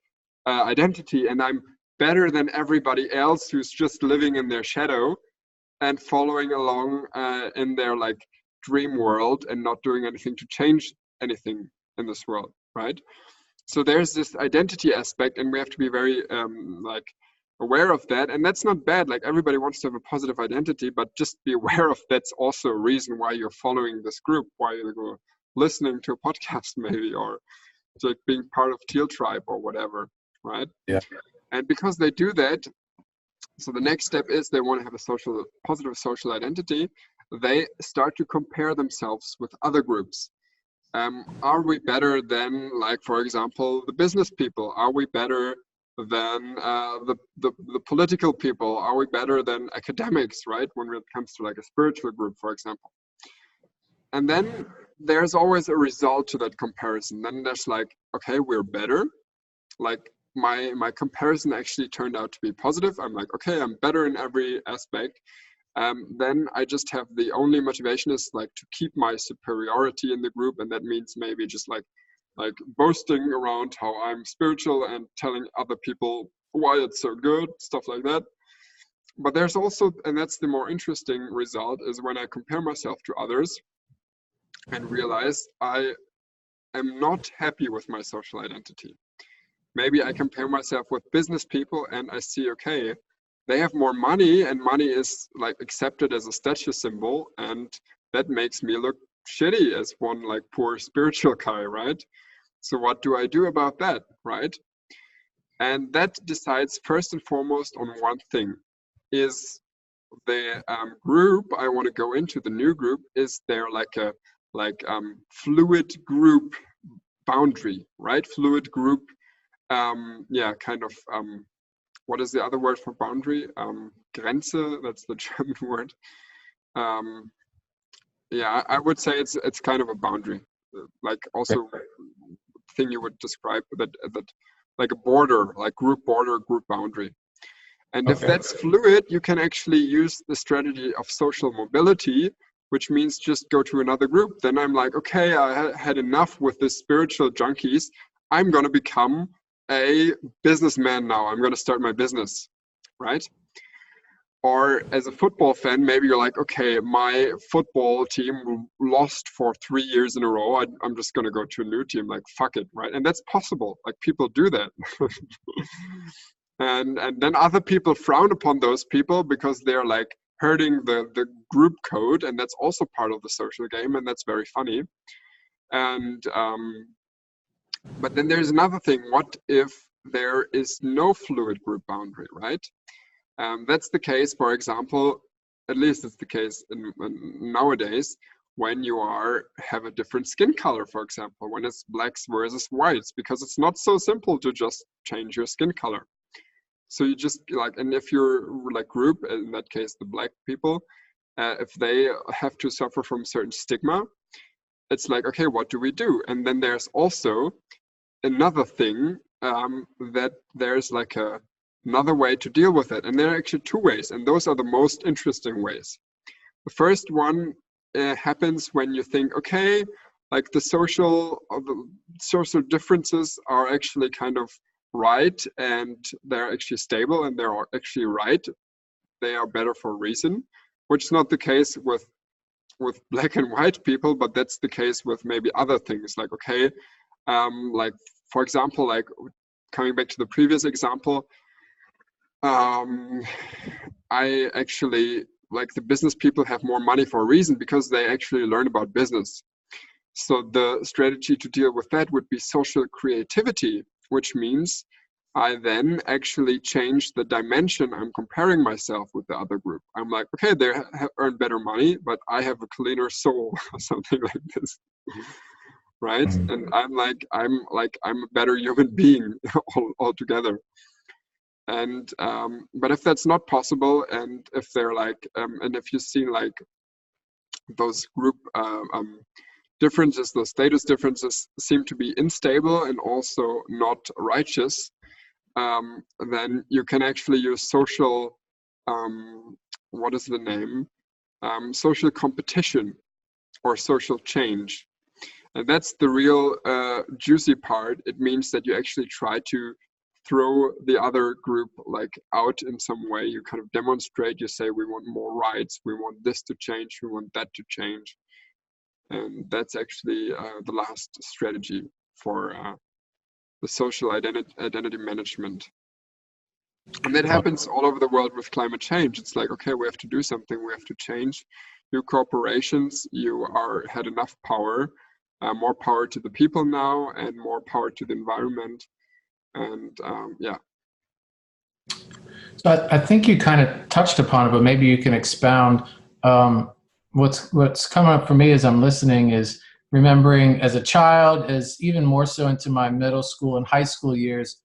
identity, and I'm better than everybody else who's just living in their shadow and following along in their like dream world and not doing anything to change anything in this world, right? So there's this identity aspect, and we have to be very like aware of that. And that's not bad. Like, everybody wants to have a positive identity, but just be aware of that's also a reason why you're following this group, why you're listening to a podcast maybe, or like being part of Teal Tribe or whatever, right? Yeah. And because they do that, so the next step is they want to have a positive social identity. They start to compare themselves with other groups. Are we better than, like, for example, the business people? Are we better than the political people? Are we better than academics, right? When it comes to like a spiritual group, for example. And then there's always a result to that comparison. Then there's like, okay, we're better. Like my comparison actually turned out to be positive. I'm like, okay, I'm better in every aspect. Then I just have the only motivation is like to keep my superiority in the group, and that means maybe just like boasting around how I'm spiritual and telling other people why it's so good, stuff like that. But there's also, and that's the more interesting result, is when I compare myself to others and realize I am not happy with my social identity. Maybe I compare myself with business people and I see, okay, they have more money, and money is like accepted as a status symbol, and that makes me look shitty as one like poor spiritual guy, right? So what do I do about that, right? And that decides first and foremost on one thing: is the group I want to go into, the new group, is there like a fluid group boundary, right? Fluid group, yeah, kind of. What is the other word for boundary? Grenze, that's the German word. Yeah, I would say it's kind of a boundary. like also thing you would describe that like a border, like group border, group boundary. And if that's fluid, you can actually use the strategy of social mobility, which means just go to another group. Then I'm like, okay, I had enough with the spiritual junkies. I'm going to become a businessman now. I'm going to start my business, right? Or as a football fan, maybe you're like, okay, my football team lost for 3 years in a row. I'm just going to go to a new team, like, fuck it, right? And that's possible. Like, people do that. and then other people frown upon those people because they're like hurting the group code. And that's also part of the social game. And that's very funny. And, but then there's another thing. What if there is no fluid group boundary, right? That's the case, for example, at least it's the case in nowadays, when you have a different skin color, for example, when it's blacks versus whites, because it's not so simple to just change your skin color. So you just like, and if you're like group, in that case, the black people, if they have to suffer from certain stigma, it's like, okay, what do we do? And then there's also another thing that there's like another way to deal with it. And there are actually two ways, and those are the most interesting ways. The first one happens when you think, okay, like the social differences are actually kind of right, and they're actually stable, and they're actually right. They are better for a reason, which is not the case with black and white people, but that's the case with maybe other things. Like, okay, like for example, like coming back to the previous example, I actually, like, the business people have more money for a reason, because they actually learn about business. So the strategy to deal with that would be social creativity, which means I then actually change the dimension I'm comparing myself with the other group. I'm like, okay, they earn better money, but I have a cleaner soul, or something like this. Right? And I'm a better human being altogether. And but if that's not possible, and if they're like and if you see like those group differences, those status differences seem to be unstable and also not righteous, then you can actually use social what is the name, social competition or social change. And that's the real juicy part. It means that you actually try to throw the other group like out in some way. You kind of demonstrate, you say, we want more rights, we want this to change, we want that to change. And that's actually the last strategy for the social identity management. And that happens all over the world with climate change. It's like, okay, we have to do something, we have to change. You corporations, you had enough power, more power to the people now, and more power to the environment. And yeah. So I think you kind of touched upon it, but maybe you can expound. What's coming up for me as I'm listening is remembering as a child, as even more so into my middle school and high school years,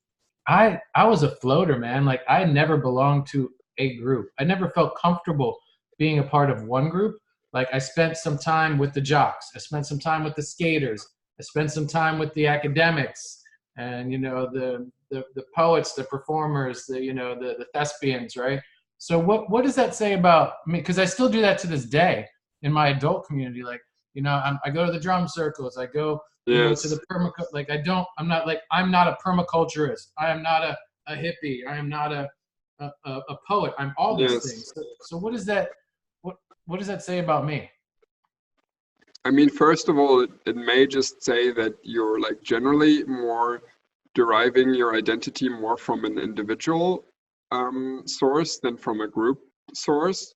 I was a floater, man. Like, I never belonged to a group. I never felt comfortable being a part of one group. Like, I spent some time with the jocks. I spent some time with the skaters. I spent some time with the academics, and the poets, the performers, the thespians, right? So what does that say about me? Because I still do that to this day in my adult community. Like, I go to the drum circles. I go, Yes. to the like, I'm not a permaculturist. I am not a hippie. I am not a poet. I'm all these Yes. things. So what does that say about me? I mean, first of all, it may just say that you're like generally more deriving your identity more from an individual source than from a group source.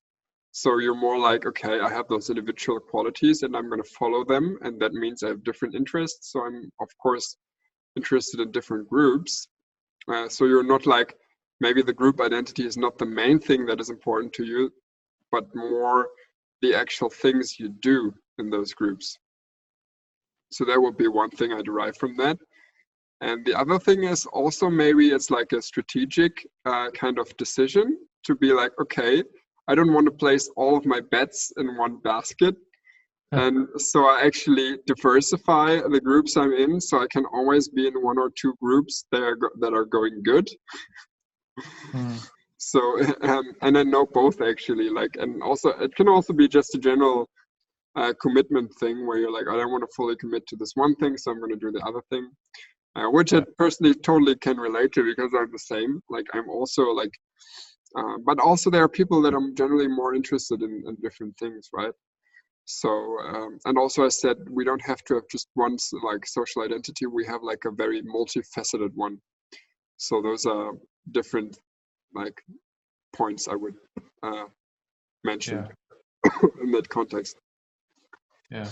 So you're more like, okay, I have those individual qualities and I'm going to follow them. And that means I have different interests. So I'm, of course, interested in different groups. So you're not like, maybe the group identity is not the main thing that is important to you, but more the actual things you do in those groups. So that would be one thing I derive from that. And the other thing is also, maybe it's like a strategic kind of decision to be like, okay, I don't want to place all of my bets in one basket. And so I actually diversify the groups I'm in, so I can always be in one or two groups that are going good. So and I know both actually, like, and also it can also be just a general commitment thing where you're like, I don't want to fully commit to this one thing, so I'm going to do the other thing, which I personally totally can relate to because I'm the same. Like I'm also like, but also there are people that I'm generally more interested in different things, right? So and also I said we don't have to have just one like social identity. We have like a very multifaceted one. So those are different like points I would mention in that context. Yeah.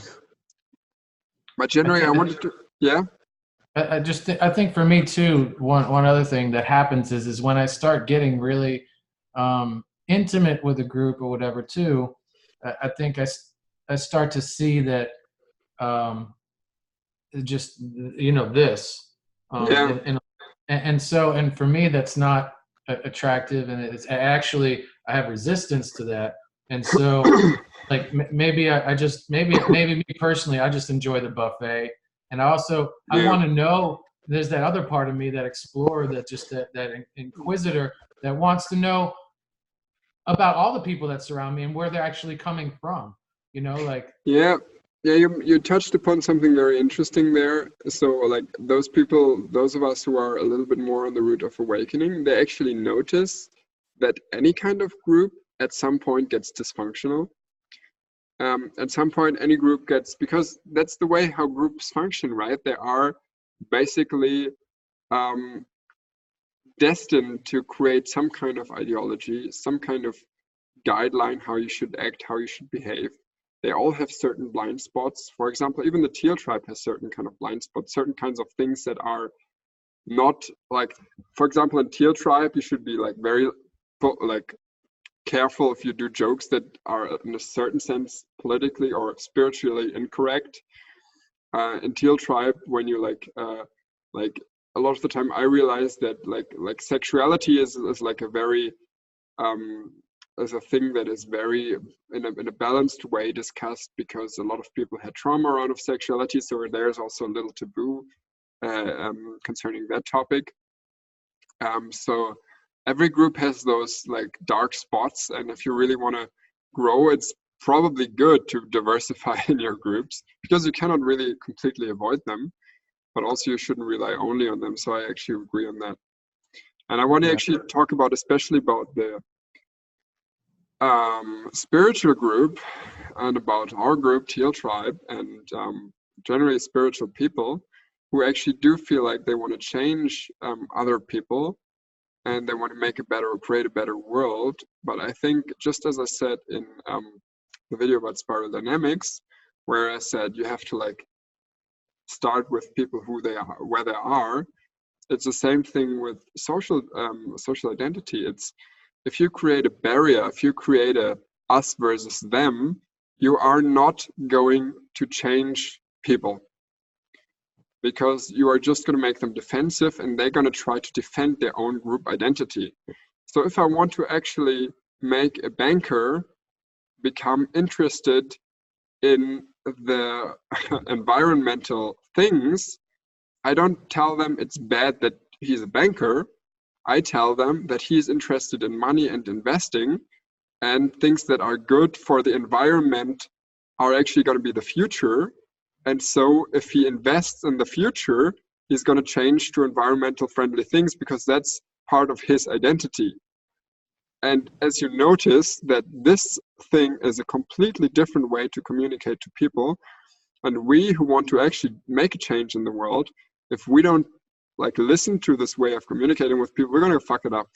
But generally, I wanted to, yeah. I think for me too, one other thing that happens is when I start getting really intimate with a group or whatever too, I think I start to see that just this Yeah. and so and for me that's not attractive, and it's actually I have resistance to that, and so like maybe I just maybe me personally I just enjoy the buffet, and also I Yeah. want to know. There's that other part of me, that explorer, that just that inquisitor that wants to know about all the people that surround me and where they're actually coming from. Like Yeah. Yeah, you touched upon something very interesting there. So like those people, those of us who are a little bit more on the route of awakening, they actually notice that any kind of group at some point gets dysfunctional. At some point any group gets, because that's the way how groups function, right? They are basically um, destined to create some kind of ideology, some kind of guideline how you should act, how you should behave. They all have certain blind spots. For example, even the Teal tribe has certain kind of blind spots, certain kinds of things that are not like, for example, in Teal tribe, you should be like very like careful if you do jokes that are in a certain sense politically or spiritually incorrect. In Teal tribe, when you like a lot of the time I realize that like sexuality is like a very as a thing that is very in a balanced way discussed, because a lot of people had trauma around of sexuality, so there's also a little taboo concerning that topic. So every group has those like dark spots, and if you really want to grow, it's probably good to diversify in your groups, because you cannot really completely avoid them, but also you shouldn't rely only on them. So I actually agree on that. And I want to actually talk about, especially about the spiritual group and about our group, Teal Tribe, and generally spiritual people who actually do feel like they want to change other people and they want to make a better or create a better world. But I think, just as I said in the video about spiral dynamics, where I said you have to like start with people who they are, where they are, it's the same thing with social identity. It's, if you create a barrier, if you create a us versus them, you are not going to change people, because you are just going to make them defensive and they're going to try to defend their own group identity. So if I want to actually make a banker become interested in the environmental things, I don't tell them it's bad that he's a banker. I tell them that he's interested in money and investing, and things that are good for the environment are actually going to be the future. And so if he invests in the future, he's going to change to environmental friendly things, because that's part of his identity. And as you notice that this thing is a completely different way to communicate to people, and we who want to actually make a change in the world, if we don't like listen to this way of communicating with people, we're gonna fuck it up.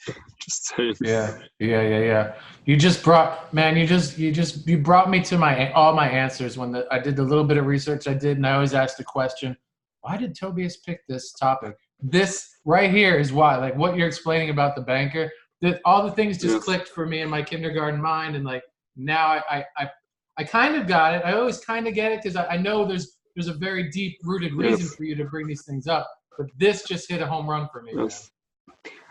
Just saying. Yeah. You just brought, man, you brought me to all my answers when I did the little bit of research I did, and I always asked the question, why did Tobias pick this topic? This right here is why. Like what you're explaining about the banker, that all the things just clicked for me in my kindergarten mind, and like now I kind of got it. I always kind of get it, because I know there's a very deep rooted reason for you to bring these things up. But this just hit a home run for me. Yes.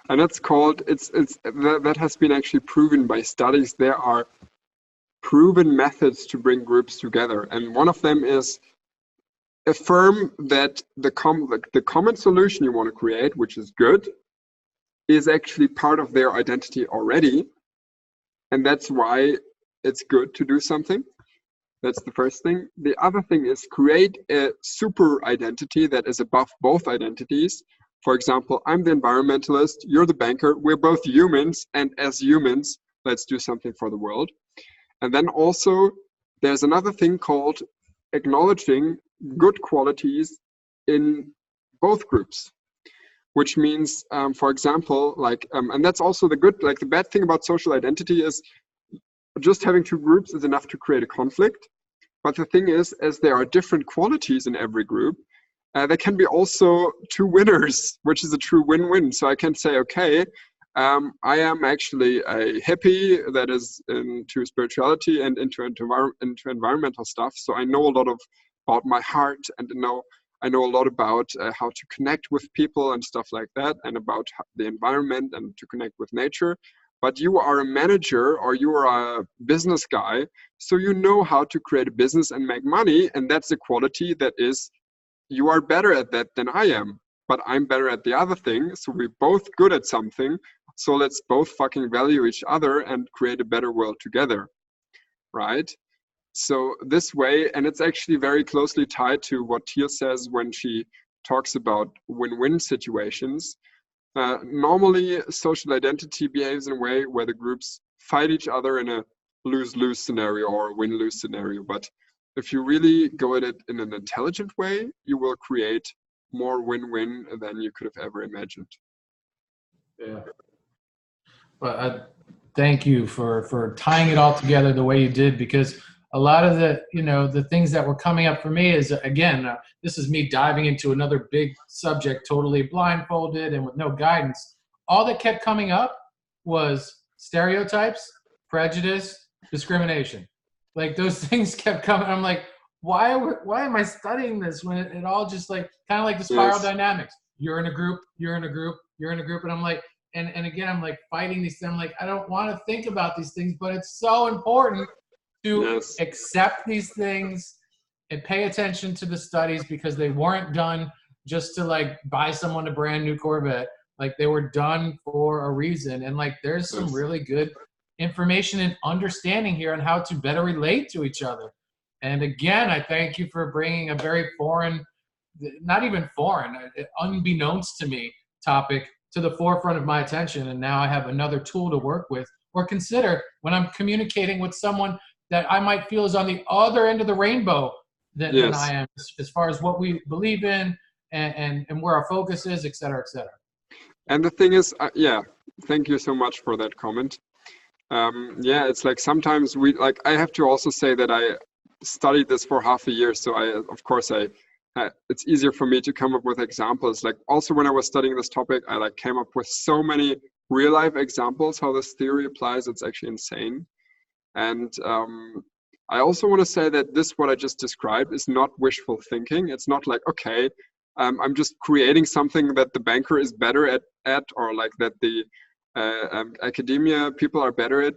And that's called, that has been actually proven by studies. There are proven methods to bring groups together. And one of them is affirm that the common solution you want to create, which is good, is actually part of their identity already. And that's why it's good to do something. That's the first thing. The other thing is create a super identity that is above both identities. For example, I'm the environmentalist, you're the banker, we're both humans, and as humans, let's do something for the world. And then also, there's another thing called acknowledging good qualities in both groups, which means, for example, and that's also the bad thing about social identity is just having two groups is enough to create a conflict. But the thing is, as there are different qualities in every group, there can be also two winners, which is a true win-win. So I can say, okay, I am actually a hippie that is into spirituality and into environmental stuff. So I know a lot about my heart, and I know a lot about how to connect with people and stuff like that, and about the environment and to connect with nature. But you are a manager or you are a business guy, so you know how to create a business and make money, and that's a quality that is, you are better at that than I am, but I'm better at the other thing, so we're both good at something, so let's both fucking value each other and create a better world together, right? So this way, and it's actually very closely tied to what Teal says when she talks about win-win situations. Normally, social identity behaves in a way where the groups fight each other in a lose-lose scenario or a win-lose scenario. But if you really go at it in an intelligent way, you will create more win-win than you could have ever imagined. Yeah. But thank you for tying it all together the way you did, because a lot of the things that were coming up for me is, again, this is me diving into another big subject, totally blindfolded and with no guidance. All that kept coming up was stereotypes, prejudice, discrimination. Like those things kept coming. I'm like, why am I studying this when it all just like kind of like the spiral dynamics? You're in a group, you're in a group, you're in a group, and I'm like, and again, I'm like fighting these things. I'm like, I don't want to think about these things, but it's so important to accept these things and pay attention to the studies, because they weren't done just to like buy someone a brand new Corvette. Like they were done for a reason. And like, there's some really good information and understanding here on how to better relate to each other. And again, I thank you for bringing a very foreign, not even foreign, unbeknownst to me topic to the forefront of my attention. And now I have another tool to work with or consider when I'm communicating with someone that I might feel is on the other end of the rainbow than I am, as far as what we believe in and where our focus is, et cetera, et cetera. And the thing is, thank you so much for that comment. It's like sometimes I have to also say that I studied this for half a year. So it's easier for me to come up with examples. Like also when I was studying this topic, I came up with so many real life examples, how this theory applies. It's actually insane. And I also want to say that what I just described is not wishful thinking. It's not like, okay, I'm just creating something that the banker is better at or like that the academia people are better at.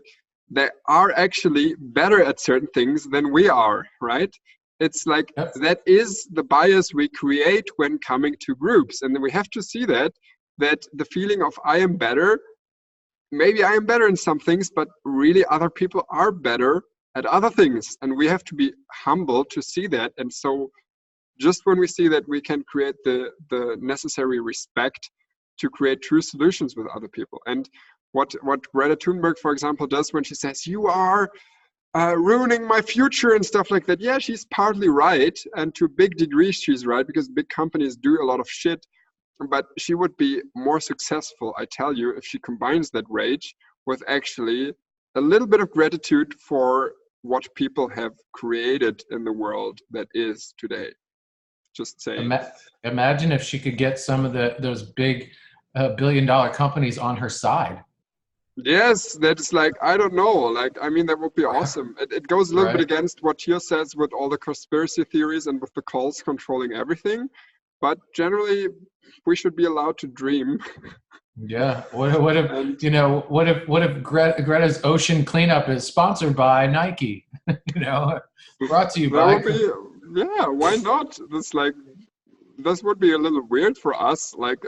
They are actually better at certain things than we are, right? It's like that is the bias we create when coming to groups. And then we have to see that the feeling of I am better, maybe I am better in some things, but really other people are better at other things. And we have to be humble to see that. And so just when we see that, we can create the necessary respect to create true solutions with other people. And what Greta Thunberg, for example, does when she says, you are ruining my future and stuff like that. Yeah, she's partly right. And to a big degree, she's right, because big companies do a lot of shit. But she would be more successful, I tell you, if she combines that rage with actually a little bit of gratitude for what people have created in the world that is today. Just saying. Imagine if she could get some of those big billion-dollar companies on her side. Yes, that's like, I don't know. Like, I mean, that would be awesome. It goes a little bit against what Teal says with all the conspiracy theories and with the cults controlling everything. But generally, we should be allowed to dream. Yeah. What if And what if Greta's ocean cleanup is sponsored by Nike? Brought to you that by. would be, yeah, why not? This would be a little weird for us, like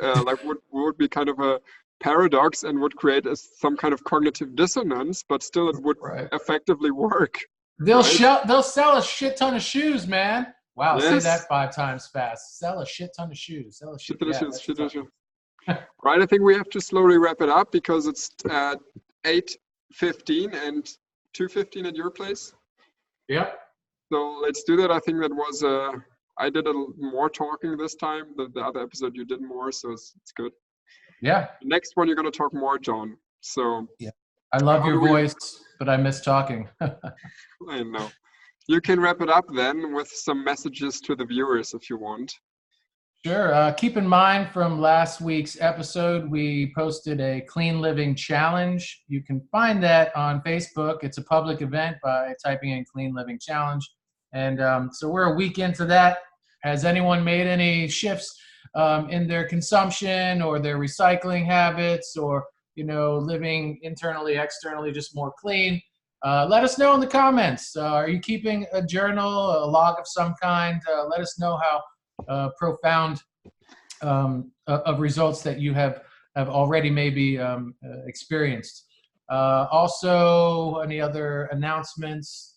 would be kind of a paradox and would create some kind of cognitive dissonance, but still it would Right. effectively work, They'll right? they'll sell a shit ton of shoes, man. Wow, say Yes. that 5 times fast. Sell a shit ton of shoes. Sell a shit. Shit Yeah, delicious, that's shit tough. delicious. Right, I think we have to slowly wrap it up because it's 8:15 and 2:15 at your place. Yep. So let's do that. I think that was I did more talking this time. The other episode you did more, so it's good. Yeah. Next one you're gonna talk more, John. So Yeah. I love how your do we? voice, but I miss talking. I know. You can wrap it up then with some messages to the viewers if you want. Sure. Keep in mind from last week's episode, we posted a clean living challenge. You can find that on Facebook. It's a public event by typing in clean living challenge. And so we're a week into that. Has anyone made any shifts in their consumption or their recycling habits or, living internally, externally, just more clean? Let us know in the comments. Are you keeping a journal, a log of some kind? Let us know how profound of results that you have already maybe experienced. Also, any other announcements?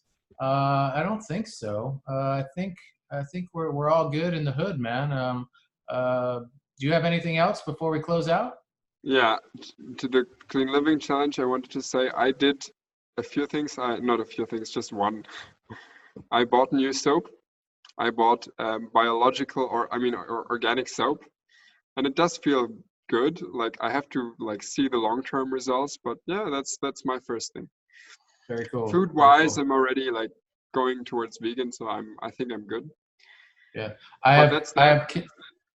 I don't think so. I think we're all good in the hood, man. Do you have anything else before we close out? Yeah, to the Clean Living Challenge, I wanted to say I did a few things. Not a few things, just one. I bought new soap. I bought biological or organic soap, and it does feel good. Like I have to see the long-term results, but yeah, that's my first thing. Very cool. Food-wise, I'm already going towards vegan, so I think I'm good. Yeah, But that's that.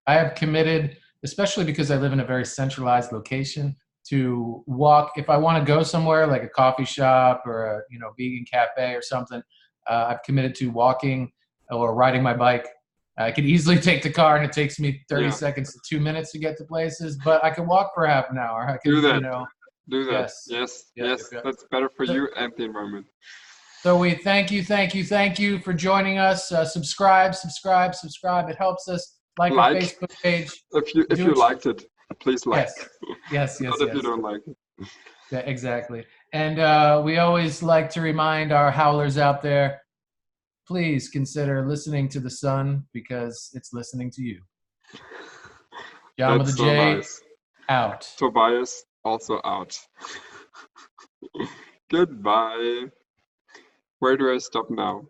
I have committed, especially because I live in a very centralized location, to walk. If I want to go somewhere like a coffee shop or a vegan cafe or something, I've committed to walking or riding my bike. I could easily take the car and it takes me 30 Yeah, seconds to 2 minutes to get to places, but I can walk for half an hour. I do can, that. Do that. yes, Yes, yep, yep, yes, yep. that's better for So, you and the environment. so we thank you for joining us. Subscribe. It helps us. Like our Like Facebook page. if Do you it. liked it, please like. Yes, yes, yes, Not if you yes. don't like it. Yeah, exactly. And we always like to remind our howlers out there, please consider listening to the sun because it's listening to you. John with That's a so J, nice. out. Tobias also out. Goodbye. Where do I stop now?